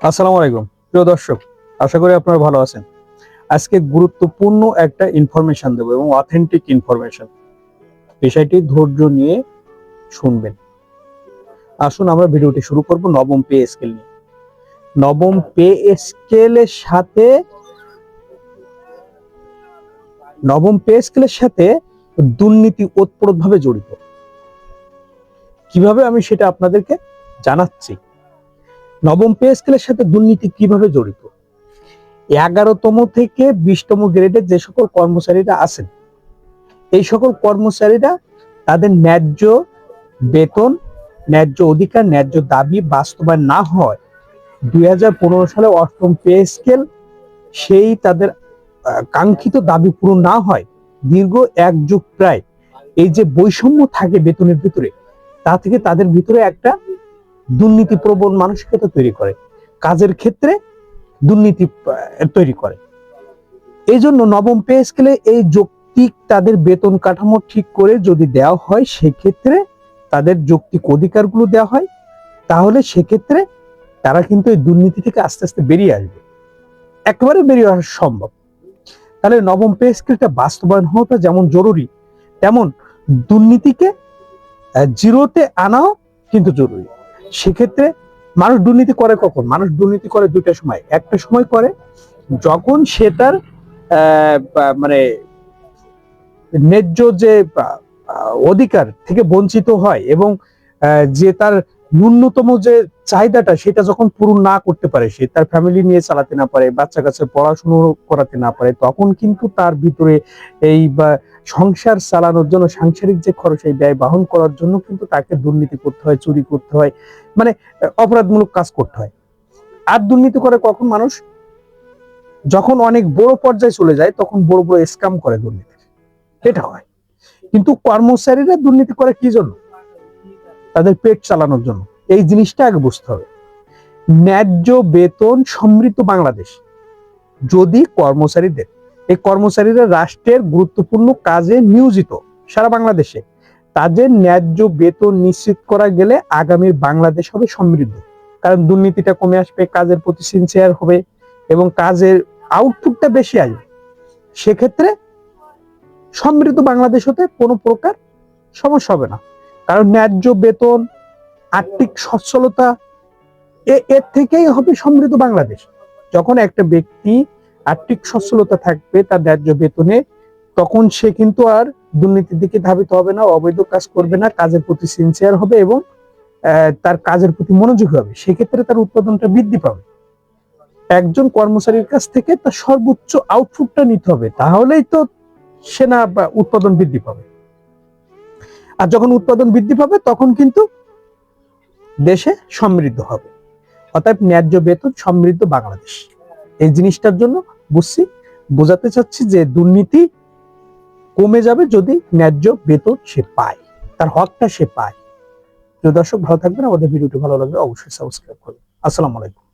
আসসালামু আলাইকুম প্রিয় দর্শক, আশা করি আপনারা ভালো আছেন। আজকে গুরুত্বপূর্ণ একটা ইনফরমেশন দেব এবং অথেন্টিক ইনফরমেশন। বিষয়টি ধৈর্য নিয়ে শুনবেন। আসুন আমরা ভিডিওটি শুরু করব নবম পে স্কেল নিয়ে। নবম পে স্কেলের সাথে দুর্নীতি ওতপ্রোতভাবে জড়িত। কিভাবে আমি সেটা আপনাদেরকে জানাচ্ছি। নবম পে স্কেলের সাথে দুর্নীতি কিভাবে জড়িত? 11তম থেকে 20তম গ্রেডের যে সকল কর্মচারীরা আছেন, এই সকল কর্মচারীরা তাদের ন্যায্য বেতন, ন্যায্য অধিকার, ন্যায্য দাবি বাস্তবায়ন না হয় 2015 সালে অষ্টম পে স্কেল সেই তাদের কাঙ্ক্ষিত দাবি পূরণ না হয় দীর্ঘ এক যুগ প্রায় এই যে বৈষম্য থাকে বেতনের ভিতরে, তা থেকে তাদের ভিতরে একটা দুর্নীতি প্রবণ মানসিকতা তৈরি করে, কাজের ক্ষেত্রে দুর্নীতি তৈরি করে। এই জন্য নবম পে স্কেলে এই যৌক্তিক তাদের বেতন কাঠামো ঠিক করে যদি দেওয়া হয়, সেক্ষেত্রে তাদের যৌক্তিক অধিকারগুলো দেওয়া হয়, তাহলে সেক্ষেত্রে তারা কিন্তু এই দুর্নীতি থেকে আস্তে আস্তে বেরিয়ে আসবে, একেবারে বেরিয়ে আসা সম্ভব। তাহলে নবম পে স্কেলটা বাস্তবায়ন হওয়াটা যেমন জরুরি, তেমন দুর্নীতিকে জিরোতে আনাও কিন্তু জরুরি। সেক্ষেত্রে মানুষ দুর্নীতি করে কখন? মানুষ দুর্নীতি করে দুইটা সময়। একটা সময় করে যখন সে তার মানে ন্যায্য যে অধিকার থেকে বঞ্চিত হয় এবং যে তার ন্যূনতম যে চাহিদাটা সেটা যখন পূরণ না করতে পারে, সে তার ফ্যামিলি নিয়ে চালাতে না পারে, বাচ্চা কাচ্চার পড়াশুনো করাতে না পারে, তখন কিন্তু তার ভিতরে এই সংসার চালানোর জন্য, সাংসারিক যে খরচ, এই ব্যয় বহন করার জন্য কিন্তু তাকে দুর্নীতি করতে হয়, চুরি করতে হয়, মানে অপরাধমূলক কাজ করতে হয়। আর দুর্নীতি করে কখন মানুষ? যখন অনেক বড় পর্যায়ে চলে যায়, তখন বড় বড় স্ক্যাম করে দুর্নীতির, এটা হয়। কিন্তু কর্মচারীরা দুর্নীতি করে কি জন্য? তাদের পেট চালানোর জন্য। এই জিনিসটা আগে বুঝতে হবে। ন্যায্য বেতন সমৃদ্ধ বাংলাদেশ যদি কর্মচারীদের, এই কর্মচারীরা রাষ্ট্রের গুরুত্বপূর্ণ কাজে নিয়োজিত সারা বাংলাদেশে, তাদের ন্যায্য বেতন নিশ্চিত করা গেলে আগামীর বাংলাদেশ হবে সমৃদ্ধ। কারণ দুর্নীতিটা কমে আসবে, কাজের প্রতি সিনসিয়ার হবে এবং কাজের আউটপুটটা বেশি আসবে। সেক্ষেত্রে সমৃদ্ধ বাংলাদেশ হতে কোনো প্রকার সমস্যা হবে না। কারণ ন্যায্য বেতন, আর্থিক সচ্ছলতা, এর থেকেই হবে সমৃদ্ধ বাংলাদেশ। যখন একটা ব্যক্তি আর্থিক সচ্ছলতা থাকবে তার ন্যায্য বেতনে, তখন সে কিন্তু আর দুর্নীতির দিকে ধাবিত হবে না, অবৈধ কাজ করবে না, কাজের প্রতি সিনসিয়ার হবে এবং তার কাজের প্রতি মনোযোগী হবে। সেক্ষেত্রে তার উৎপাদনটা বৃদ্ধি পাবে। একজন কর্মচারীর কাছ থেকে তার সর্বোচ্চ আউটপুটটা নিতে হবে, তাহলেই তো সেনা বা উৎপাদন বৃদ্ধি পাবে। আর যখন উৎপাদন বৃদ্ধি পাবে, তখন কিন্তু দেশে সমৃদ্ধ হবে। অর্থাৎ ন্যায্য বেতন সমৃদ্ধ বাংলাদেশ, এই জিনিসটার জন্য বোঝাতে চাচ্ছি যে দুর্নীতি কমে যাবে যদি ন্যায্য বেতন সে পায়, তার হকটা সে পায়। প্রিয় দর্শক, ভালো থাকবেন। আমাদের ভিডিওটি ভালো লাগলে অবশ্যই সাবস্ক্রাইব করবেন। আসসালামু আলাইকুম।